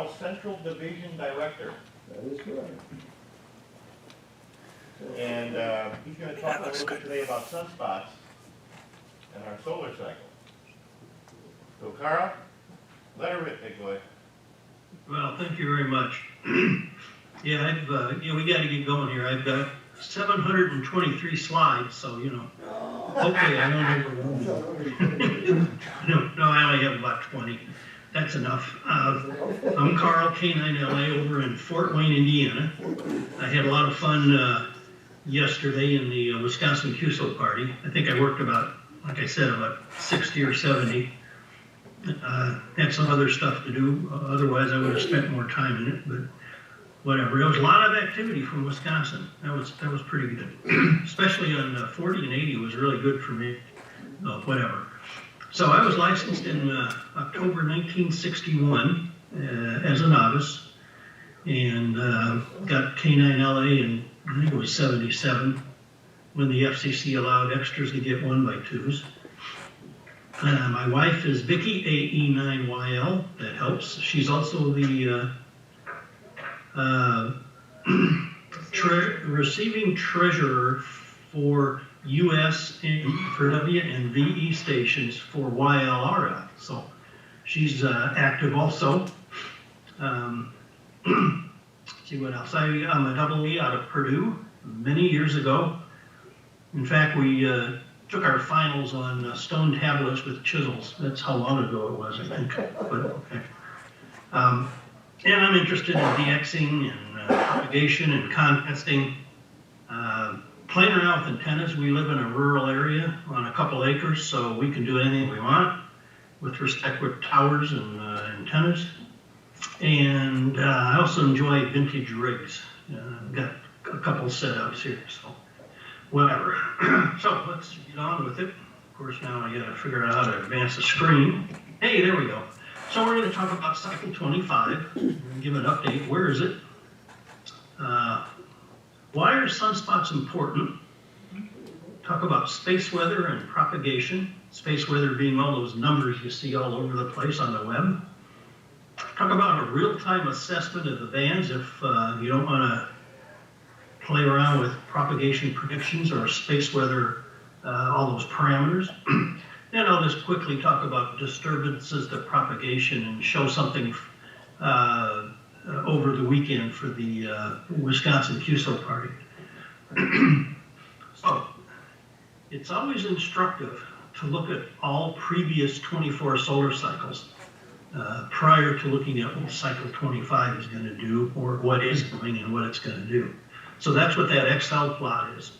Coronal Central Division Director. That is correct. And he's going to talk a little bit today about sunspots and our solar cycle. So Carl, let her rip, big boy. Well, thank you very much. Yeah, we got to get going here. I've got 723 slides, so, hopefully I won't overwhelm you. No, I only have about 20. That's enough. I'm Carl, K9LA, over in Fort Wayne, Indiana. I had a lot of fun yesterday in the Wisconsin QSO party. I think I worked about 60 or 70. Had some other stuff to do. Otherwise, I would have spent more time in it, but whatever. There was a lot of activity from Wisconsin. That was pretty good. Especially on 40 and 80 was really good for me. Whatever. So I was licensed in October 1961 as a novice, and got K9LA in, I think it was 77, when the FCC allowed extras to get 1x2s. My wife is Vicki, AE9YL, that helps. She's also the receiving treasurer for US for W and VE stations for YLRF. So she's active also. See what else? I'm a double E out of Purdue many years ago. In fact, we took our finals on stone tablets with chisels. That's how long ago it was, I think. But okay. And I'm interested in DXing and propagation and contesting. Playing around with antennas. We live in a rural area on a couple acres, so we can do anything we want with respect with towers and antennas. And I also enjoy vintage rigs. I've got a couple setups here, so whatever. So let's get on with it. Of course, now I gotta figure out how to advance the screen. Hey, there we go. So we're gonna talk about cycle 25, give an update. Where is it? Why are sunspots important? Talk about space weather and propagation. Space weather being all those numbers you see all over the place on the web. Talk about a real-time assessment of the bands if you don't want to play around with propagation predictions or space weather, all those parameters. Then I'll just quickly talk about disturbances to propagation and show something over the weekend for the Wisconsin QSO party. So it's always instructive to look at all previous 24 solar cycles prior to looking at what cycle 25 is going to do, or what is doing and what it's going to do. So that's what that Excel plot is.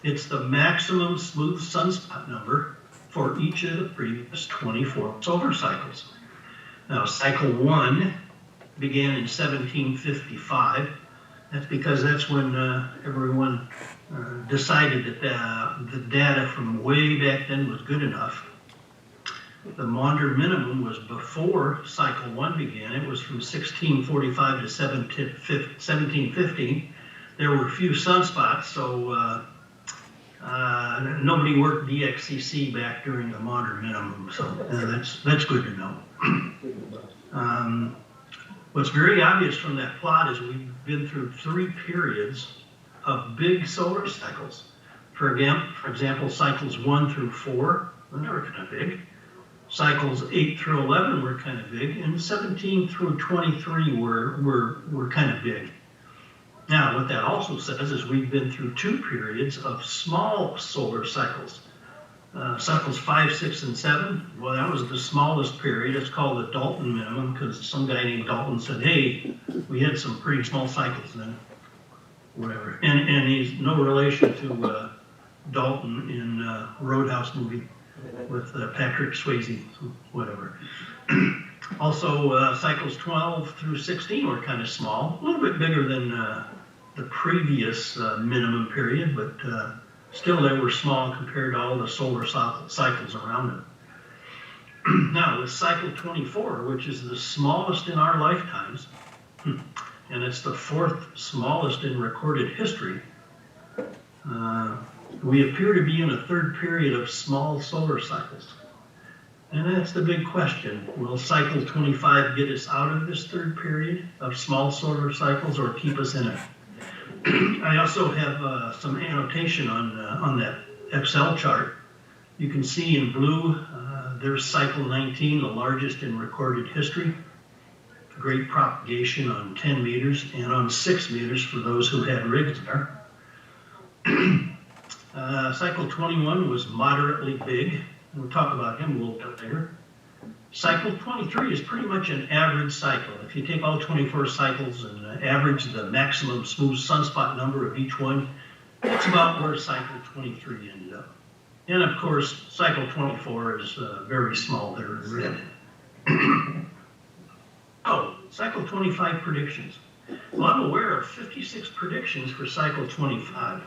It's the maximum smooth sunspot number for each of the previous 24 solar cycles. Now, cycle 1 began in 1755. That's because that's when everyone decided that the data from way back then was good enough. The Maunder minimum was before cycle 1 began. It was from 1645 to 1750. There were few sunspots, so nobody worked DXCC back during the Maunder minimum. So that's good to know. What's very obvious from that plot is we've been through 3 periods of big solar cycles. For example, cycles 1 through 4 were never kind of big. Cycles 8 through 11 were kind of big, and 17 through 23 were kind of big. Now, what that also says is we've been through 2 periods of small solar cycles. Cycles 5, 6, and 7, well, that was the smallest period. It's called the Dalton minimum because some guy named Dalton said, hey, we had some pretty small cycles then, whatever. And he's no relation to Dalton in Roadhouse movie with Patrick Swayze, so whatever. Also, cycles 12 through 16 were kind of small, a little bit bigger than the previous minimum period, but still they were small compared to all the solar cycles around it. Now, with cycle 24, which is the smallest in our lifetimes, and it's the 4th smallest in recorded history, we appear to be in a 3rd period of small solar cycles. And that's the big question. Will cycle 25 get us out of this third period of small solar cycles or keep us in it? I also have some annotation on that Excel chart. You can see in blue, there's cycle 19, the largest in recorded history. Great propagation on 10 meters and on 6 meters for those who had rigs there. Cycle 21 was moderately big. We'll talk about him a little bit later. Cycle 23 is pretty much an average cycle. If you take all 24 cycles and average the maximum smooth sunspot number of each one, that's about where cycle 23 ended up. And of course, cycle 24 is very small there in red. Oh, cycle 25 predictions. Well, I'm aware of 56 predictions for cycle 25.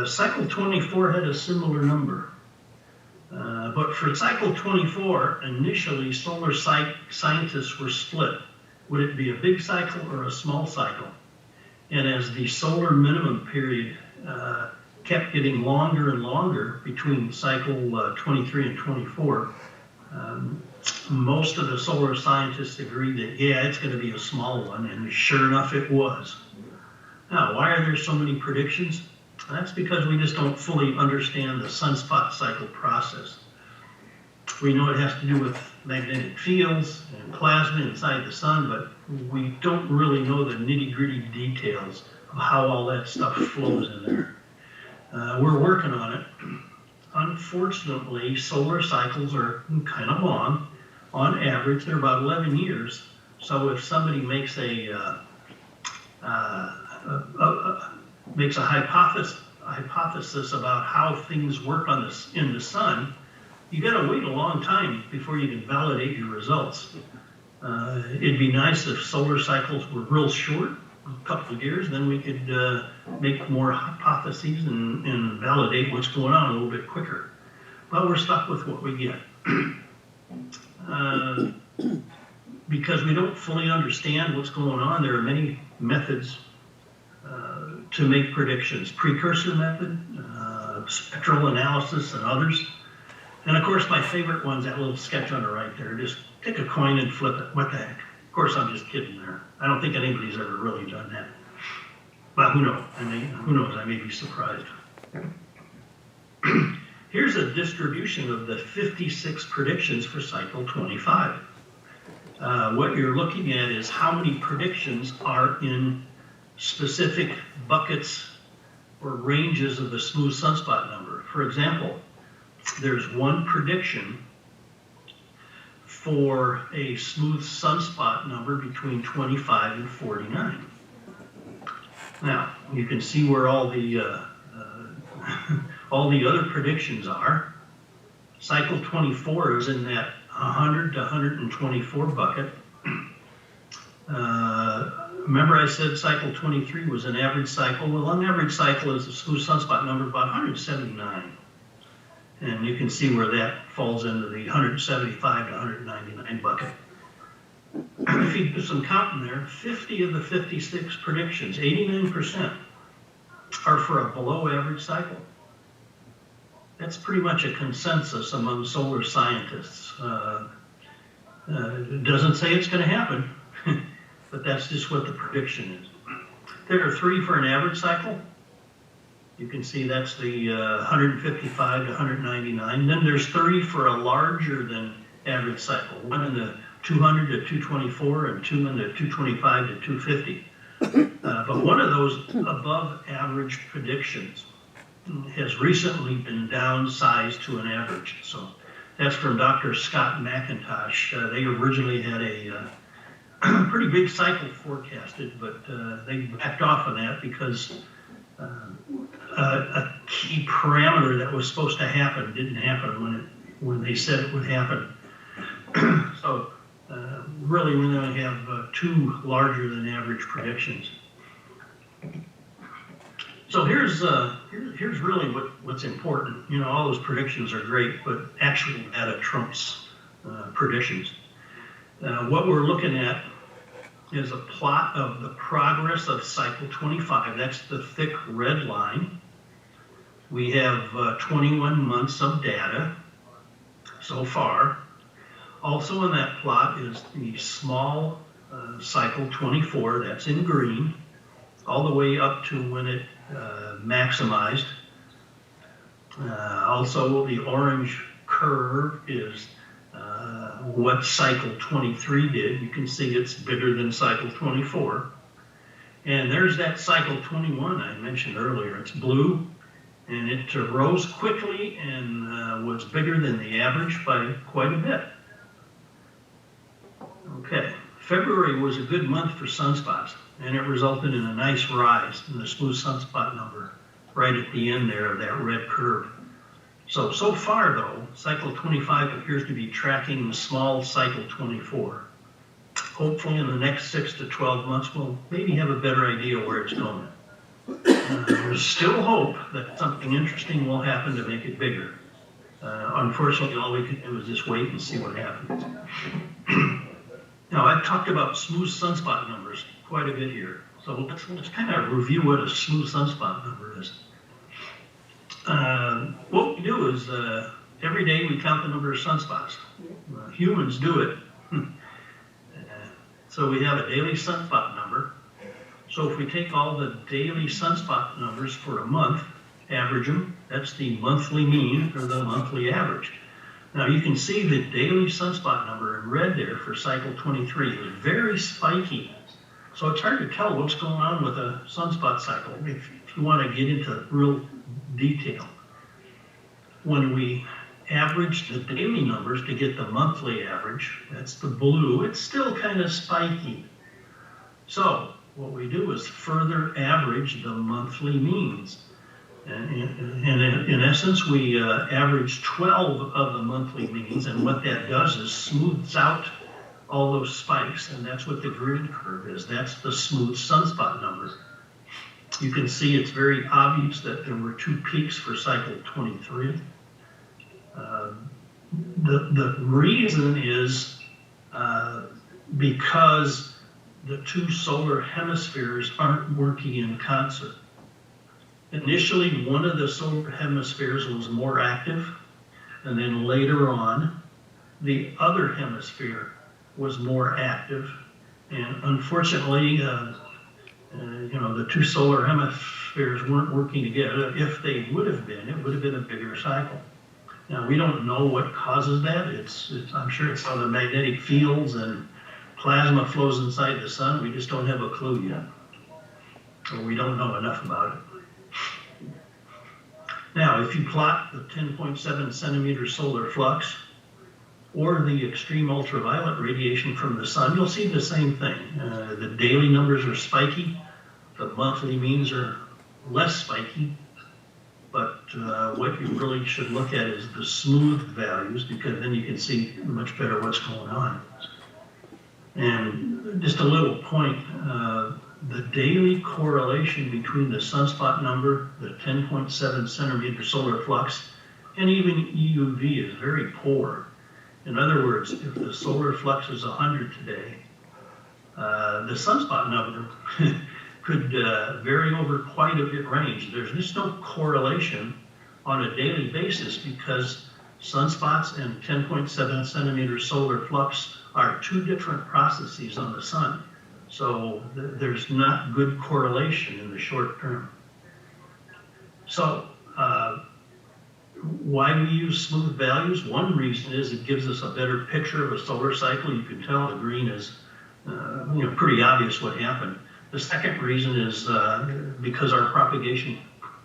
Cycle 24 had a similar number. But for cycle 24, initially solar scientists were split. Would it be a big cycle or a small cycle? And as the solar minimum period kept getting longer and longer between cycle 23 and 24, most of the solar scientists agreed that, yeah, it's going to be a small one, and sure enough, it was. Now, why are there so many predictions? That's because we just don't fully understand the sunspot cycle process. We know it has to do with magnetic fields and plasma inside the sun, but we don't really know the nitty-gritty details of how all that stuff flows in there. We're working on it. Unfortunately, solar cycles are kind of long. On average, they're about 11 years. So if somebody makes a hypothesis about how things work in the sun, you got to wait a long time before you can validate your results. It'd be nice if solar cycles were real short, a couple of years, then we could make more hypotheses and validate what's going on a little bit quicker. But we're stuck with what we get. Because we don't fully understand what's going on, there are many methods to make predictions. Precursor method, spectral analysis, and others. And of course, my favorite one's that little sketch on the right there. Just take a coin and flip it. What the heck? Of course, I'm just kidding there. I don't think anybody's ever really done that. But who knows? Who knows? I may be surprised. Here's a distribution of the 56 predictions for cycle 25. What you're looking at is how many predictions are in specific buckets or ranges of the smooth sunspot number. For example, there's one prediction for a smooth sunspot number between 25 and 49. Now, you can see where all the other predictions are. Cycle 24 is in that 100 to 124 bucket. Remember I said cycle 23 was an average cycle? Well, an average cycle is a smooth sunspot number of about 179. And you can see where that falls into the 175 to 199 bucket. If you do some counting there, 50 of the 56 predictions, 89%, are for a below average cycle. That's pretty much a consensus among solar scientists. It doesn't say it's going to happen, but that's just what the prediction is. There are 3 for an average cycle. You can see that's the 155 to 199. Then there's 30 for a larger than average cycle. One in the 200 to 224 and 2 in the 225 to 250. But one of those above average predictions has recently been downsized to an average. So that's from Dr. Scott McIntosh. They originally had a pretty big cycle forecasted, but they backed off on that because a key parameter that was supposed to happen didn't happen when they said it would happen. So really we're going to have 2 larger than average predictions. So here's really what's important. You know, all those predictions are great, but actual data trumps predictions. What we're looking at is a plot of the progress of cycle 25. That's the thick red line. We have 21 months of data. so far. Also in that plot is the small cycle 24, that's in green, all the way up to when it maximized. Also the orange curve is what cycle 23 did. You can see it's bigger than cycle 24. And there's that cycle 21 I mentioned earlier. It's blue, and it rose quickly and was bigger than the average by quite a bit. Okay, February was a good month for sunspots, and it resulted in a nice rise in the smooth sunspot number right at the end there of that red curve. So far though, cycle 25 appears to be tracking the small cycle 24. Hopefully in the next 6 to 12 months, we'll maybe have a better idea where it's going. There's still hope that something interesting will happen to make it bigger. Unfortunately, all we can do is just wait and see what happens. Now, I've talked about smooth sunspot numbers quite a bit here. So let's kind of review what a smooth sunspot number is. What we do is every day we count the number of sunspots. Humans do it. So we have a daily sunspot number. So if we take all the daily sunspot numbers for a month, average them, that's the monthly mean or the monthly average. Now you can see the daily sunspot number in red there for cycle 23 is very spiky. So it's hard to tell what's going on with a sunspot cycle if you want to get into real detail. When we average the daily numbers to get the monthly average, that's the blue, it's still kind of spiky. So what we do is further average the monthly means. And in essence, we average 12 of the monthly means, and what that does is smooths out all those spikes, and that's what the green curve is. That's the smooth sunspot number. You can see it's very obvious that there were 2 peaks for cycle 23. The reason is because the 2 solar hemispheres aren't working in concert. Initially, one of the solar hemispheres was more active, and then later on, the other hemisphere was more active. And unfortunately, the 2 solar hemispheres weren't working together. If they would have been, it would have been a bigger cycle. Now, we don't know what causes that. I'm sure it's how the magnetic fields and plasma flows inside the sun. We just don't have a clue yet, or we don't know enough about it. Now, if you plot the 10.7 centimeter solar flux or the extreme ultraviolet radiation from the sun, you'll see the same thing. The daily numbers are spiky. The monthly means are less spiky. But what you really should look at is the smooth values, because then you can see much better what's going on. And just a little point, the daily correlation between the sunspot number, the 10.7 centimeter solar flux, and even EUV is very poor. In other words, if the solar flux is 100 today, the sunspot number could vary over quite a bit range. There's just no correlation on a daily basis because sunspots and 10.7 centimeter solar flux are 2 different processes on the sun. So there's not good correlation in the short term. So why we use smooth values? One reason is it gives us a better picture of a solar cycle. You can tell the green is pretty obvious what happened. The second reason is because our propagation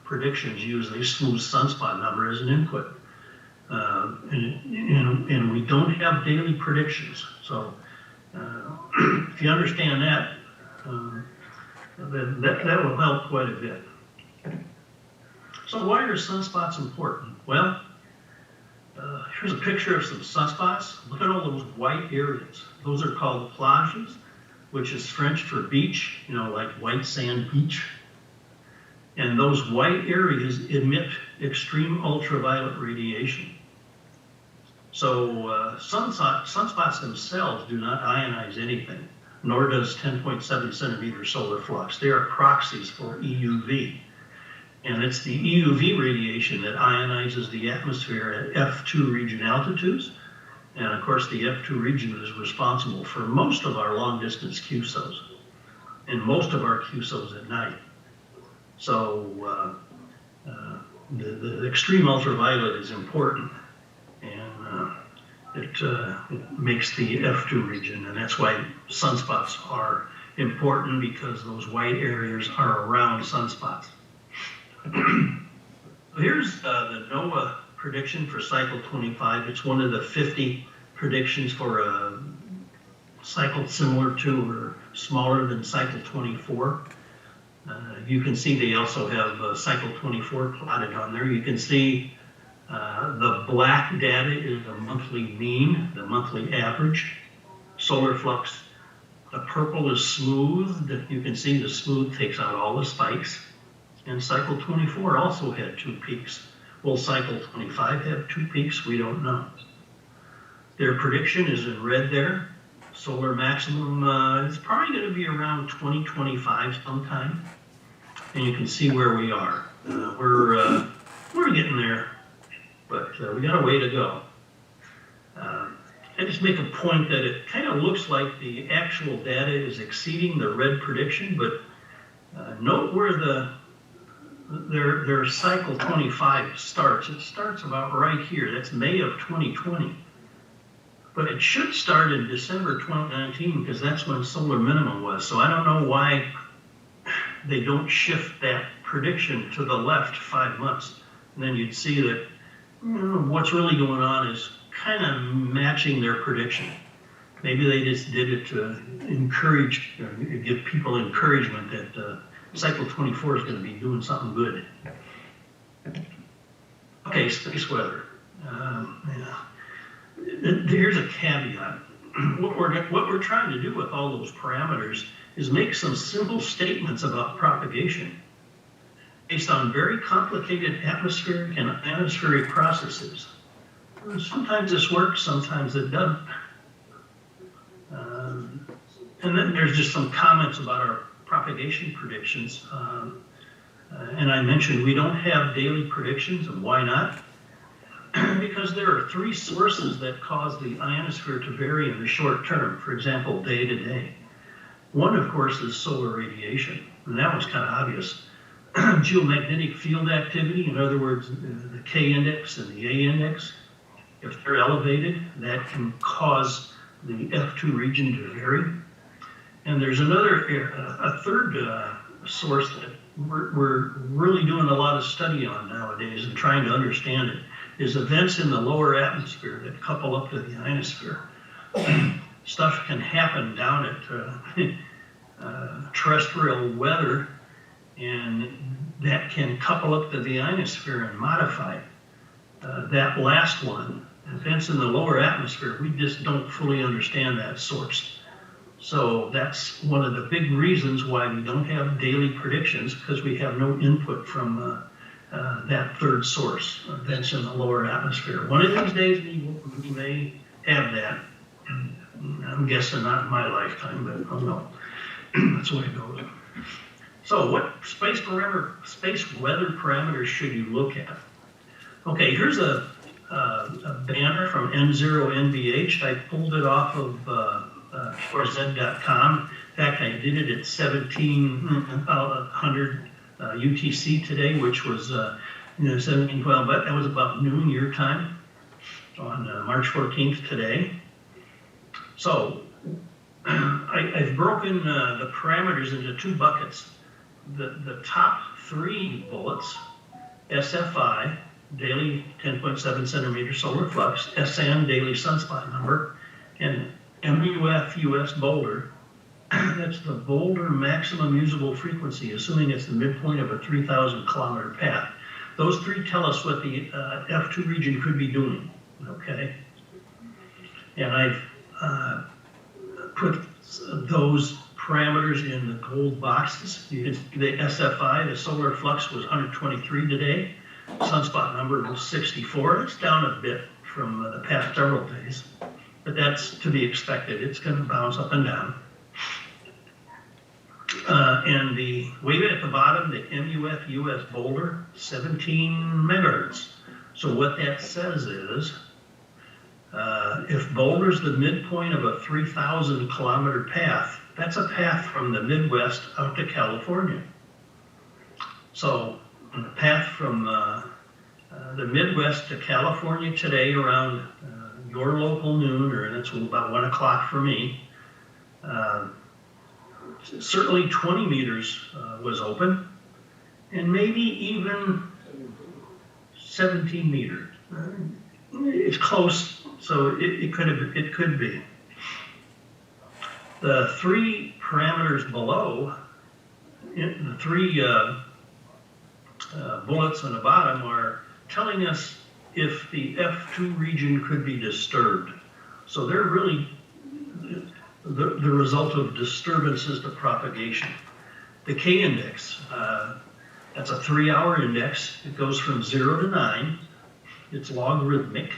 predictions use a smooth sunspot number as an input. And we don't have daily predictions. So if you understand that, that will help quite a bit. So why are sunspots important? Well, here's a picture of some sunspots. Look at all those white areas. Those are called plages, which is French for beach, like white sand beach. And those white areas emit extreme ultraviolet radiation. So sunspots themselves do not ionize anything, nor does 10.7 centimeter solar flux. They are proxies for EUV. And it's the EUV radiation that ionizes the atmosphere at F2 region altitudes. And of course, the F2 region is responsible for most of our long distance QSOs and most of our QSOs at night. So the extreme ultraviolet is important, and it makes the F2 region, and that's why sunspots are important, because those white areas are around sunspots. Here's the NOAA prediction for cycle 25. It's one of the 50 predictions for a cycle similar to or smaller than cycle 24. You can see they also have cycle 24 plotted on there. You can see the black data is the monthly mean, the monthly average. Solar flux, the purple is smooth. You can see the smooth takes out all the spikes. And cycle 24 also had 2 peaks. Will cycle 25 have 2 peaks? We don't know. Their prediction is in red there. Solar maximum is probably going to be around 2025 sometime. And you can see where we are. We're getting there, but we got a way to go. I just make a point that it kind of looks like the actual data is exceeding the red prediction, but note where their cycle 25 starts. It starts about right here. That's May of 2020. But it should start in December 2019, because that's when solar minimum was. So I don't know why they don't shift that prediction to the left 5 months. And then you'd see that what's really going on is kind of matching their prediction. Maybe they just did it to encourage, or give people encouragement that cycle 24 is going to be doing something good. Okay, space weather. Here's a caveat. What we're trying to do with all those parameters is make some simple statements about propagation based on very complicated atmospheric and ionospheric processes. Sometimes this works, sometimes it doesn't. And then there's just some comments about our propagation predictions. And I mentioned we don't have daily predictions, and why not? Because there are 3 sources that cause the ionosphere to vary in the short term, for example, day to day. One, of course, is solar radiation, and that was kind of obvious. Geomagnetic field activity, in other words, the K index and the A index, if they're elevated, that can cause the F2 region to vary. And there's a third source that we're really doing a lot of study on nowadays and trying to understand it, is events in the lower atmosphere that couple up to the ionosphere. Stuff can happen down at terrestrial weather, and that can couple up to the ionosphere and modify it. That last one, events in the lower atmosphere, we just don't fully understand that source. So that's one of the big reasons why we don't have daily predictions, because we have no input from that third source, events in the lower atmosphere. One of these days we may have that. I'm guessing not in my lifetime, but oh no, that's the way it goes. So what space weather parameters should you look at? Okay, here's a banner from N0NBH. I pulled it off of QRZ.com. In fact, I did it at 1700 UTC today, which was 1712, but that was about noon your time on March 14th today. So I've broken the parameters into 2 buckets. The top 3 bullets, SFI, daily 10.7 centimeter solar flux, SN, daily sunspot number, and MUF US Boulder, that's the Boulder maximum usable frequency, assuming it's the midpoint of a 3,000 kilometer path. Those 3 tell us what the F2 region could be doing, okay? And I've put those parameters in the gold boxes. You can see the SFI, the solar flux, was 123 today. Sunspot number was 64. It's down a bit from the past several days, but that's to be expected. It's going to bounce up and down. And the way at the bottom, the MUF US boulder, 17 megahertz. So what that says is, if Boulder's the midpoint of a 3,000 kilometer path, that's a path from the Midwest out to California. So the path from the Midwest to California today around your local noon, or that's about 1 o'clock for me, certainly 20 meters was open, and maybe even 17 meters. It's close, so it could be. The three parameters below, the three bullets on the bottom are telling us if the F2 region could be disturbed. So they're really the result of disturbances to propagation. The K index, that's a 3-hour index. It goes from 0 to 9. It's logarithmic.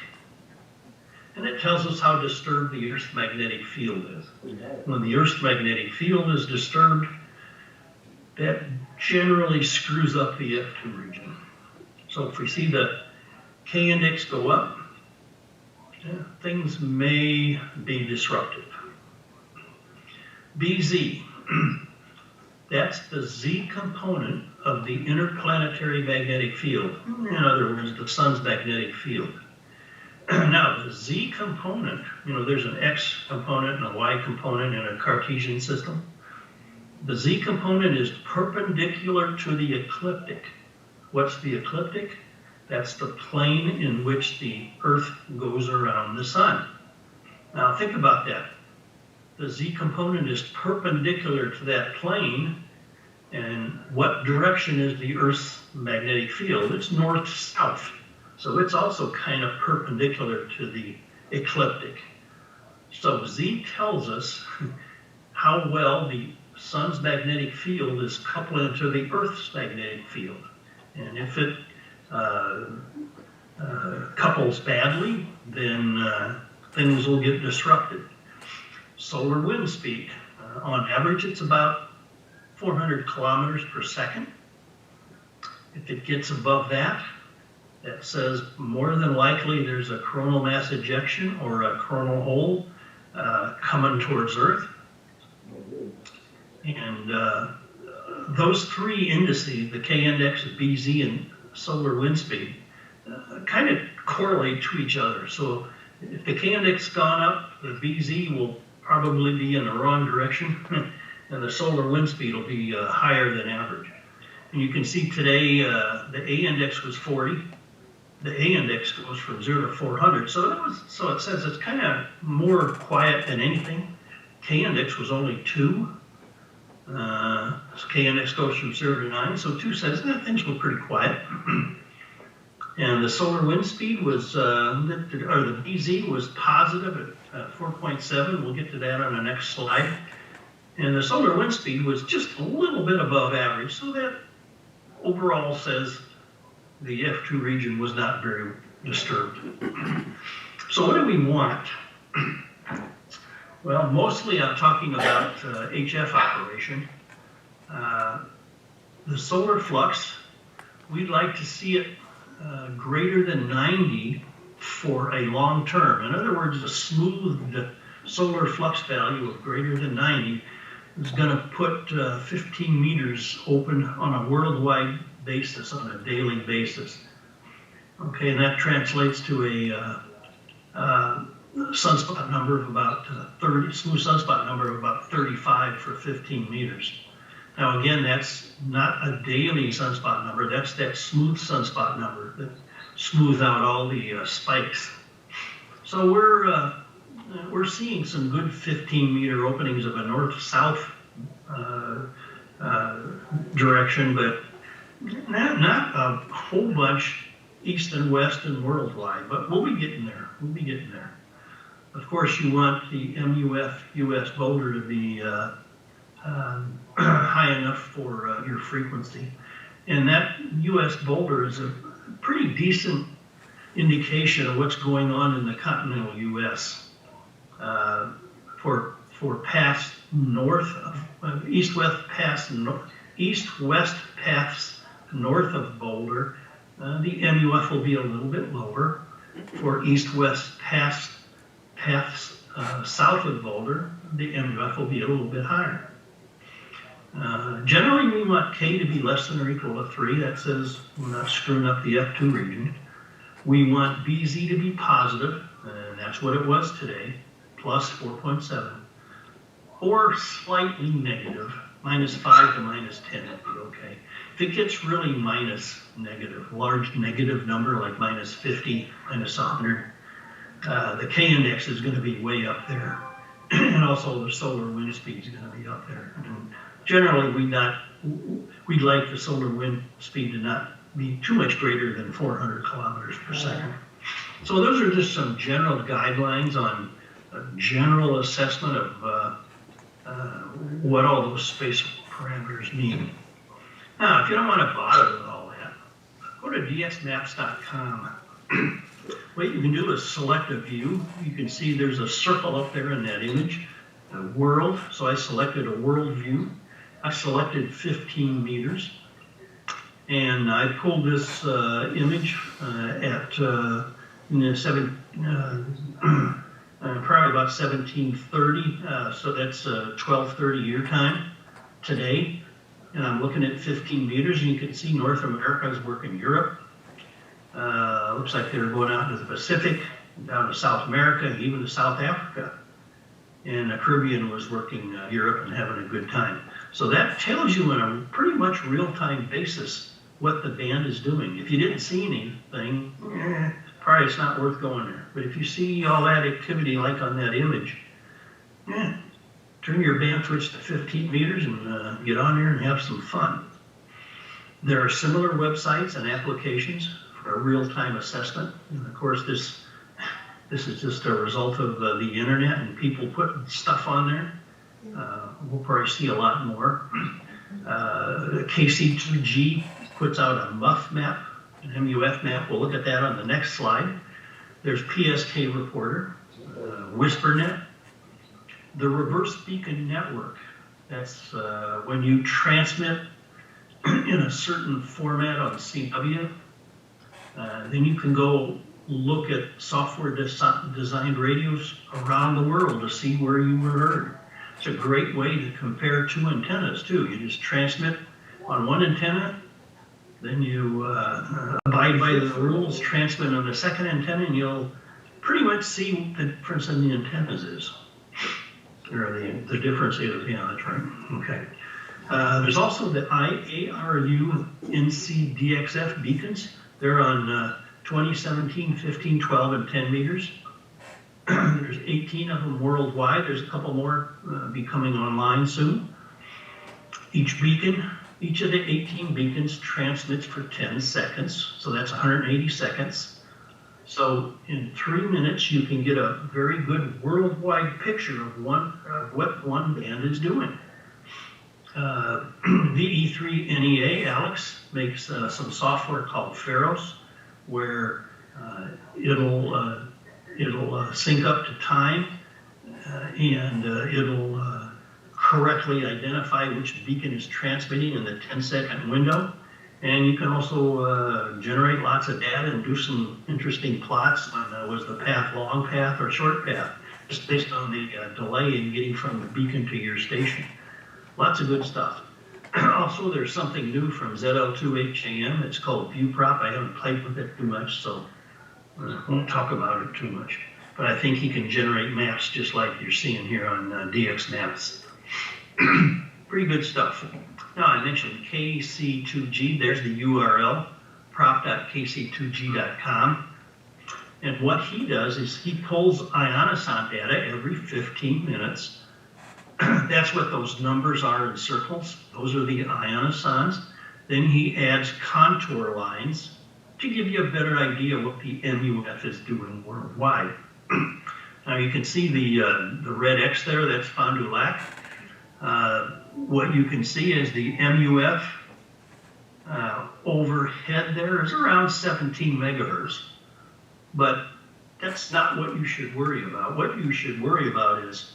And it tells us how disturbed the Earth's magnetic field is. When the Earth's magnetic field is disturbed, that generally screws up the F2 region. So if we see the K index go up, things may be disruptive. BZ, that's the Z component of the interplanetary magnetic field. In other words, the sun's magnetic field. Now, the Z component, there's an X component and a Y component in a Cartesian system. The Z component is perpendicular to the ecliptic. What's the ecliptic? That's the plane in which the Earth goes around the sun. Now, think about that. The Z component is perpendicular to that plane, and what direction is the Earth's magnetic field? It's north-south. So it's also kind of perpendicular to the ecliptic. So Z tells us how well the sun's magnetic field is coupling to the Earth's magnetic field. And if it couples badly, then things will get disrupted. Solar wind speed, on average, it's about 400 kilometers per second. If it gets above that, that says more than likely there's a coronal mass ejection or a coronal hole coming towards Earth. And those three indices, the K index, BZ, and solar wind speed, kind of correlate to each other. So if the K index gone up, the BZ will probably be in the wrong direction, and the solar wind speed will be higher than average. And you can see today the A index was 40. The A index goes from 0 to 400. So it says it's kind of more quiet than anything. K index was only 2. K index goes from 0 to 9. So 2 says things were pretty quiet. And the solar wind speed was, or the BZ was positive at 4.7. We'll get to that on the next slide. And the solar wind speed was just a little bit above average. So that overall says the F2 region was not very disturbed. So what do we want? Well, mostly I'm talking about HF operation. The solar flux, we'd like to see it greater than 90 for a long term. In other words, a smooth solar flux value of greater than 90 is going to put 15 meters open on a worldwide basis, on a daily basis. Okay, and that translates to a sunspot number of about 30, smooth sunspot number of about 35 for 15 meters. Now again, that's not a daily sunspot number, that's that smooth sunspot number that smooths out all the spikes. So we're seeing some good 15-meter openings of a north-south direction, but not a whole bunch east and west and worldwide, but we'll be getting there. We'll be getting there. Of course, you want the MUF US boulder to be high enough for your frequency. And that US boulder is a pretty decent indication of what's going on in the continental US. For for paths north of east-west paths north of Boulder, the MUF will be a little bit lower. For east-west paths south of Boulder, the MUF will be a little bit higher. Generally, we want K to be less than or equal to 3. That says we're not screwing up the F2 region. We want BZ to be positive, and that's what it was today, plus 4.7, or slightly negative, -5 to -10 would be okay. If it gets really negative, large negative number like -50, -100, the K index is going to be way up there. And also the solar wind speed is going to be up there. And generally, we'd like the solar wind speed to not be too much greater than 400 kilometers per second. So those are just some general guidelines on a general assessment of what all those space parameters mean. Now, if you don't want to bother with all that, go to dxmaps.com. What you can do is select a view. You can see there's a circle up there in that image, a world. So I selected a world view. I selected 15 meters. And I pulled this image at probably about 1730. So that's 12:30 your time today. And I'm looking at 15 meters, and you can see North America is working Europe. Looks like they're going out into the Pacific, down to South America, and even to South Africa. And the Caribbean was working Europe and having a good time. So that tells you on a pretty much real-time basis what the band is doing. If you didn't see anything, probably it's not worth going there. But if you see all that activity like on that image, turn your band switch to 15 meters and get on there and have some fun. There are similar websites and applications for a real-time assessment. And of course, this is just a result of the internet and people putting stuff on there. We'll probably see a lot more. KC2G puts out a MUF map, an MUF map. We'll look at that on the next slide. There's PSK Reporter, WhisperNet, the Reverse Beacon Network. That's when you transmit in a certain format on CW, then you can go look at software designed radios around the world to see where you were heard. It's a great way to compare two antennas too. You just transmit on one antenna, then you abide by the rules, transmit on the second antenna, and you'll pretty much see what the difference in the antennas is. Or the difference is, yeah, that's right. Okay. There's also the IARU NCDXF beacons. They're on 20, 17, 15, 12, and 10 meters. There's 18 of them worldwide. There's a couple more be coming online soon. Each of the 18 beacons transmits for 10 seconds. So that's 180 seconds. So in 3 minutes, you can get a very good worldwide picture of what one band is doing. VE3NEA, Alex, makes some software called Pharos, where it'll sync up to time, and it'll correctly identify which beacon is transmitting in the 10-second window. And you can also generate lots of data and do some interesting plots on was the path long path or short path, just based on the delay in getting from the beacon to your station. Lots of good stuff. Also, there's something new from ZL2HAM. It's called ViewProp. I haven't played with it too much, so I won't talk about it too much. But I think he can generate maps just like you're seeing here on DX Maps. Pretty good stuff. Now, I mentioned KC2G. There's the URL, prop.kc2g.com. And what he does is he pulls ionosonde data every 15 minutes. That's what those numbers are in circles. Those are the ionosondes. Then he adds contour lines to give you a better idea what the MUF is doing worldwide. Now you can see the red X there, that's Fond du Lac. What you can see is the MUF overhead there is around 17 megahertz. But that's not what you should worry about. What you should worry about is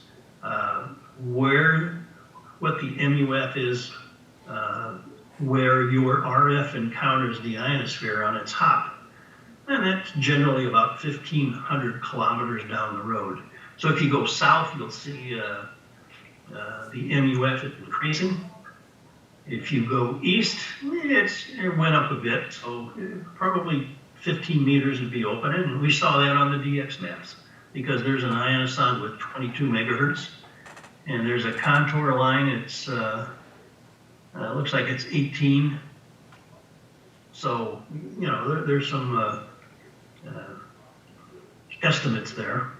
what the MUF is, where your RF encounters the ionosphere on its hop. And that's generally about 1,500 kilometers down the road. So if you go south, you'll see the MUF is increasing. If you go east, it went up a bit, so probably 15 meters would be open. And we saw that on the DX maps because there's an ionosonde with 22 megahertz. And there's a contour line, it's looks like it's 18. So, you know, there's some estimates there.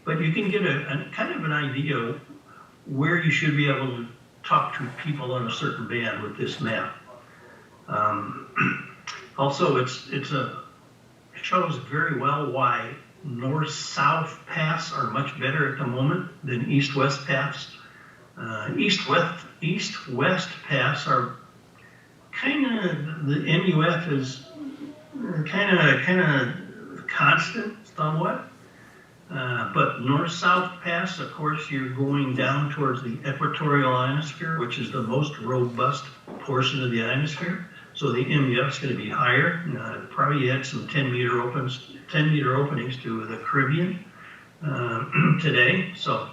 But you can get a kind of an idea where you should be able to talk to people on a certain band with this map. Also, it shows very well why north-south paths are much better at the moment than east-west paths. East-west paths are kind of, the MUF is kind of constant somewhat. But north-south paths, of course, you're going down towards the equatorial ionosphere, which is the most robust portion of the ionosphere. So the MUF is going to be higher. Probably had some 10-meter openings to the Caribbean today. So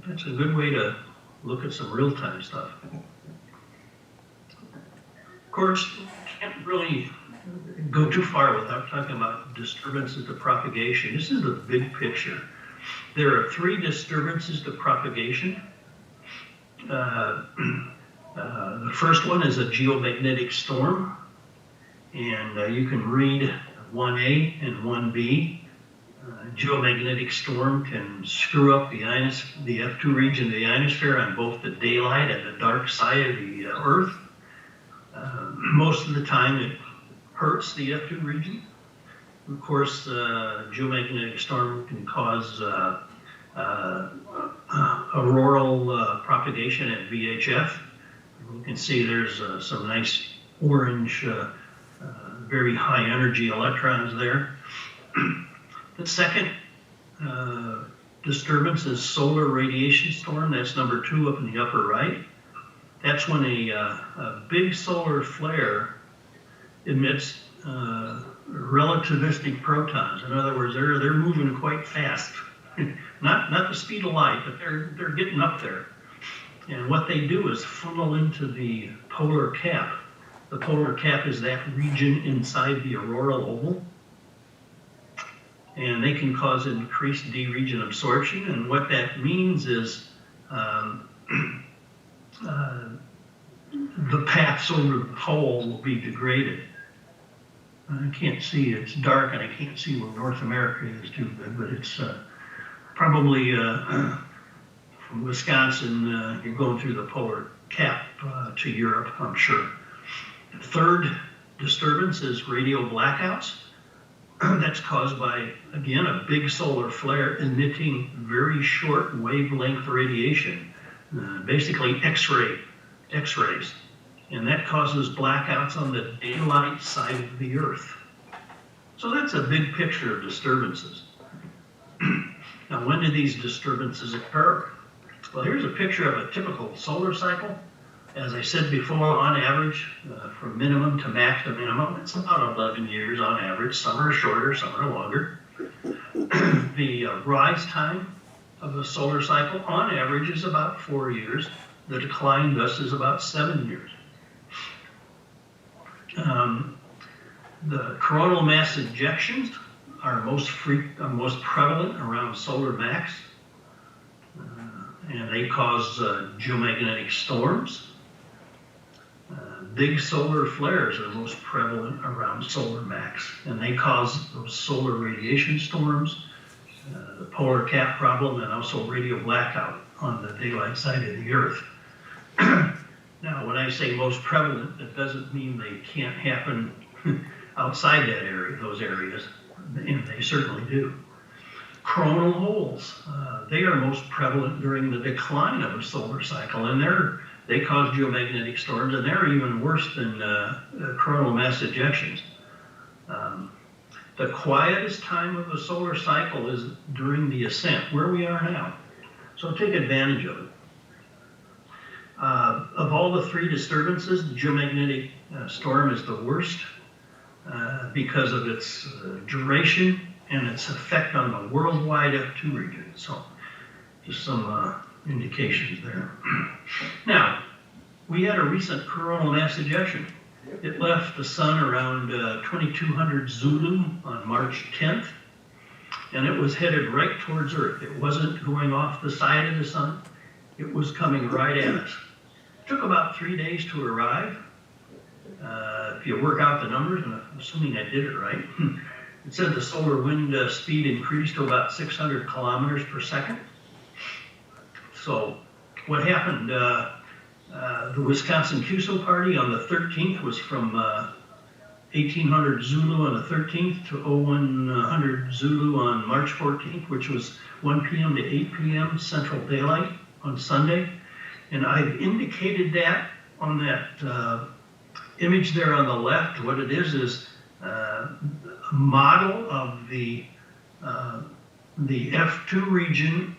that's a good way to look at some real-time stuff. Of course, can't really go too far without talking about disturbances to propagation. This is the big picture. There are 3 disturbances to propagation. The first one is a geomagnetic storm, and you can read 1A and 1B. Geomagnetic storm can screw up the F2 region of the ionosphere on both the daylight and the dark side of the Earth. Most of the time it hurts the F2 region. Of course, geomagnetic storm can cause auroral propagation at VHF. You can see there's some nice orange, very high energy electrons there. The second disturbance is solar radiation storm. That's number 2 up in the upper right. That's when a big solar flare emits relativistic protons. In other words, they're moving quite fast. not the speed of light, but they're getting up there. And what they do is funnel into the polar cap. The polar cap is that region inside the auroral oval. And they can cause increased D-region absorption. And what that means is the paths over the pole will be degraded. I can't see, it's dark and I can't see where North America is too good, but it's probably from Wisconsin, you're going through the polar cap to Europe, I'm sure. The third disturbance is radio blackouts. That's caused by, again, a big solar flare emitting very short wavelength radiation, basically X-rays. And that causes blackouts on the daylight side of the Earth. So that's a big picture of disturbances. Now, when do these disturbances occur? Well, here's a picture of a typical solar cycle. As I said before, on average, from minimum to max to minimum, it's about 11 years on average. Some are shorter, some are longer. The rise time of a solar cycle, on average, is about 4 years. The decline, thus, is about 7 years. The coronal mass ejections are most prevalent around solar max, and they cause geomagnetic storms. Big solar flares are most prevalent around solar max, and they cause those solar radiation storms, the polar cap problem, and also radio blackout on the daylight side of the Earth. Now, when I say most prevalent, that doesn't mean they can't happen outside that area, those areas, and they certainly do. Coronal holes, they are most prevalent during the decline of a solar cycle, and they cause geomagnetic storms, and they're even worse than coronal mass ejections. The quietest time of the solar cycle is during the ascent, where we are now. So take advantage of it. Of all the three disturbances, the geomagnetic storm is the worst because of its duration and its effect on the worldwide F2 region. So just some indications there. Now, we had a recent coronal mass ejection. It left the sun around 2200 Zulu on March 10th, and it was headed right towards Earth. It wasn't going off the side of the sun. It was coming right at us. It took about 3 days to arrive. If you work out the numbers, and I'm assuming I did it right, it said the solar wind speed increased to about 600 kilometers per second. So what happened? The Wisconsin QSO party on the 13th was from 1800 Zulu on the 13th to 0100 Zulu on March 14th, which was 1 p.m. to 8 p.m. Central Daylight on Sunday. And I've indicated that on that image there on the left. What it is a model of the F2 region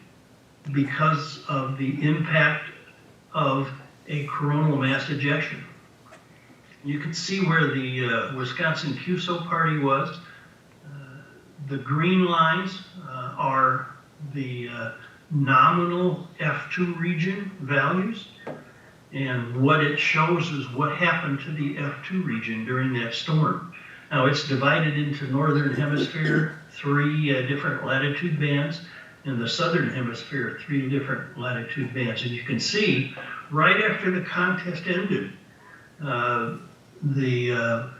because of the impact of a coronal mass ejection. You can see where the Wisconsin QSO party was. The green lines are the nominal F2 region values, and what it shows is what happened to the F2 region during that storm. Now it's divided into northern hemisphere, 3 different latitude bands, and the southern hemisphere, 3 different latitude bands. And you can see right after the contest ended, the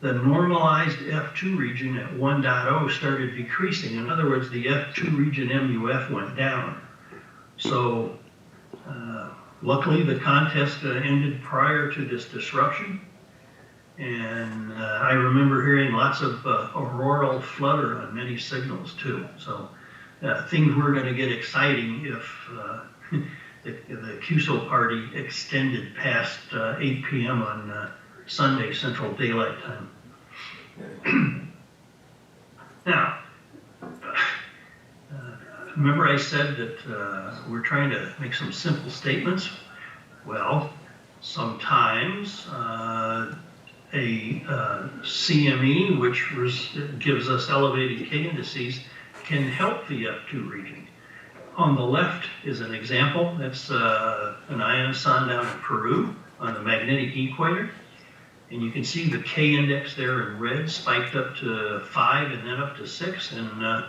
normalized F2 region at 1.0 started decreasing. In other words, the F2 region MUF went down. So luckily the contest ended prior to this disruption. And I remember hearing lots of auroral flutter on many signals too. So things were going to get exciting if the QSO party extended past 8 p.m. on Sunday Central Daylight Time. Now, remember I said that we're trying to make some simple statements? Well, sometimes a CME, which gives us elevated K indices, can help the F2 region. On the left is an example. That's an ionoson down in Peru on the magnetic equator. And you can see the K index there in red spiked up to 5 and then up to 6. And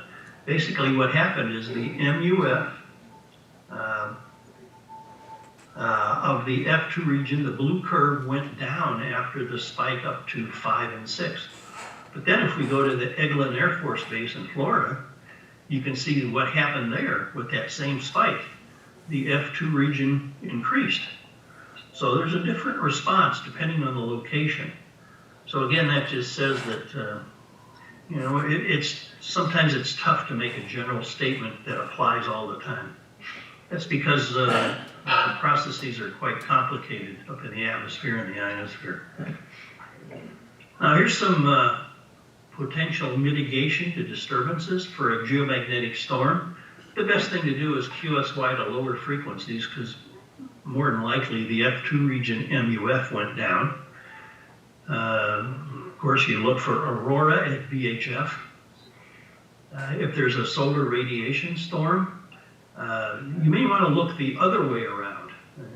basically what happened is the MUF of the F2 region, the blue curve went down after the spike up to 5 and 6. But then if we go to the Eglin Air Force Base in Florida, you can see what happened there with that same spike. The F2 region increased. So there's a different response depending on the location. So again, that just says that, you know, sometimes it's tough to make a general statement that applies all the time. That's because the processes are quite complicated up in the atmosphere and the ionosphere. Now here's some potential mitigation to disturbances for a geomagnetic storm. The best thing to do is QSY to lower frequencies because more than likely the F2 region MUF went down. Of course, you look for aurora at VHF. If there's a solar radiation storm, you may want to look the other way around.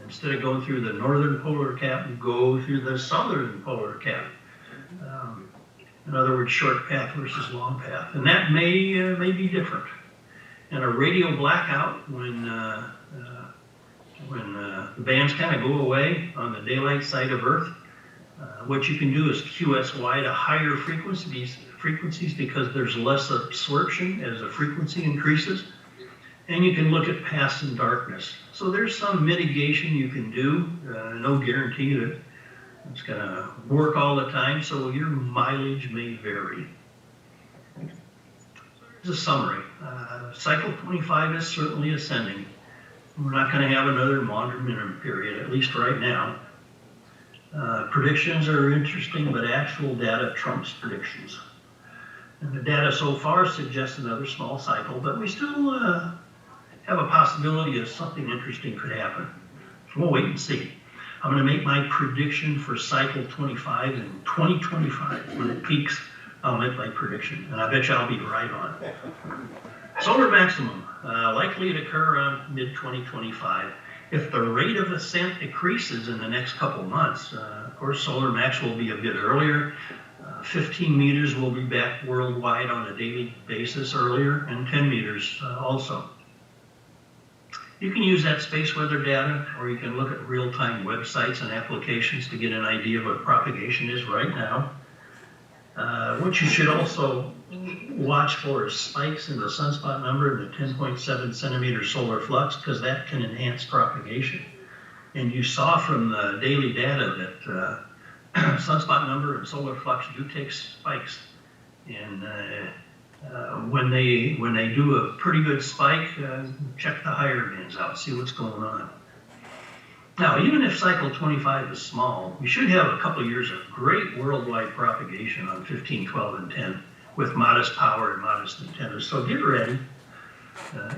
Instead of going through the northern polar cap, go through the southern polar cap. In other words, short path versus long path. And that may be different. And a radio blackout, when the bands kind of go away on the daylight side of Earth, what you can do is QSY to higher frequencies because there's less absorption as the frequency increases. And you can look at paths in darkness. So there's some mitigation you can do, no guarantee that it's going to work all the time, so your mileage may vary. Here's a summary. Cycle 25 is certainly ascending. We're not going to have another moderate minimum period, at least right now. Predictions are interesting, but actual data trumps predictions. And the data so far suggests another small cycle, but we still have a possibility of something interesting could happen. So we'll wait and see. I'm going to make my prediction for cycle 25 in 2025. When it peaks, I'll make my prediction, and I bet you I'll be right on. Solar maximum, likely to occur around mid-2025. If the rate of ascent decreases in the next couple months, of course, solar max will be a bit earlier. 15 meters will be back worldwide on a daily basis earlier, and 10 meters also. You can use that space weather data, or you can look at real-time websites and applications to get an idea of what propagation is right now. What you should also watch for is spikes in the sunspot number and the 10.7 centimeter solar flux, because that can enhance propagation. And you saw from the daily data that sunspot number and solar flux do take spikes. And when they do a pretty good spike, check the higher bands out, see what's going on. Now, even if cycle 25 is small, we should have a couple years of great worldwide propagation on 15, 12, and 10 with modest power and modest antennas. So get ready.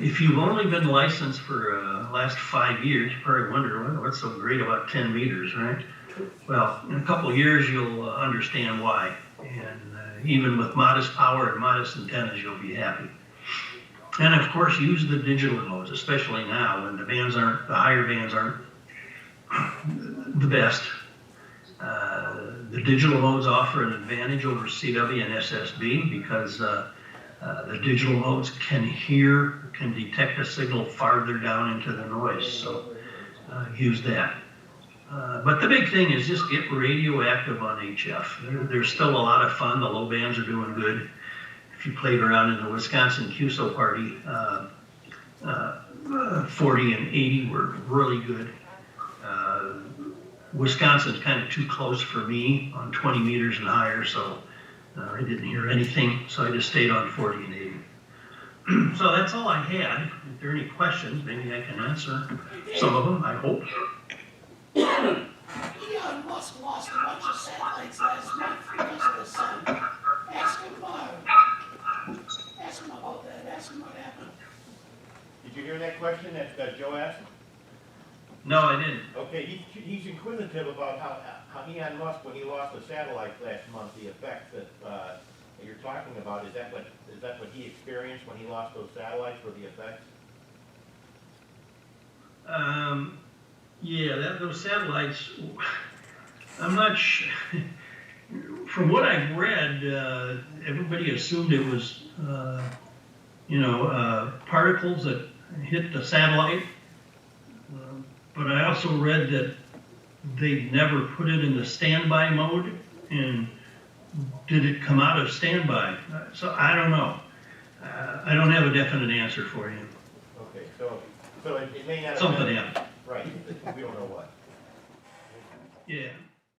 If you've only been licensed for the last 5 years, you probably wonder, well, what's so great about 10 meters, right? Well, in a couple of years, you'll understand why. And even with modest power and modest antennas, you'll be happy. And of course, use the digital modes, especially now when the higher bands aren't the best. The digital modes offer an advantage over CW and SSB because the digital modes can detect a signal farther down into the noise, so use that. But the big thing is just get radioactive on HF. There's still a lot of fun. The low bands are doing good. If you played around in the Wisconsin QSO party, 40 and 80 were really good. Wisconsin's kind of too close for me on 20 meters and higher, so I didn't hear anything, so I just stayed on 40 and 80. So that's all I had. If there are any questions, maybe I can answer some of them, I hope. Elon Musk lost a bunch of satellites last month because of the sun. Ask him about that. Ask him what happened. Did you hear that question that Joe asked? No, I didn't. Okay, he's inquisitive about how Elon Musk, when he lost the satellites last month, the effect that you're talking about, is that what he experienced when he lost those satellites, were the effects? Yeah, those satellites, I'm not sure. From what I've read, everybody assumed it was, particles that hit the satellite. But I also read that they never put it in the standby mode, and did it come out of standby? So I don't know. I don't have a definite answer for you. Okay, so it may not have Something been, happened. right, we don't know what. Yeah.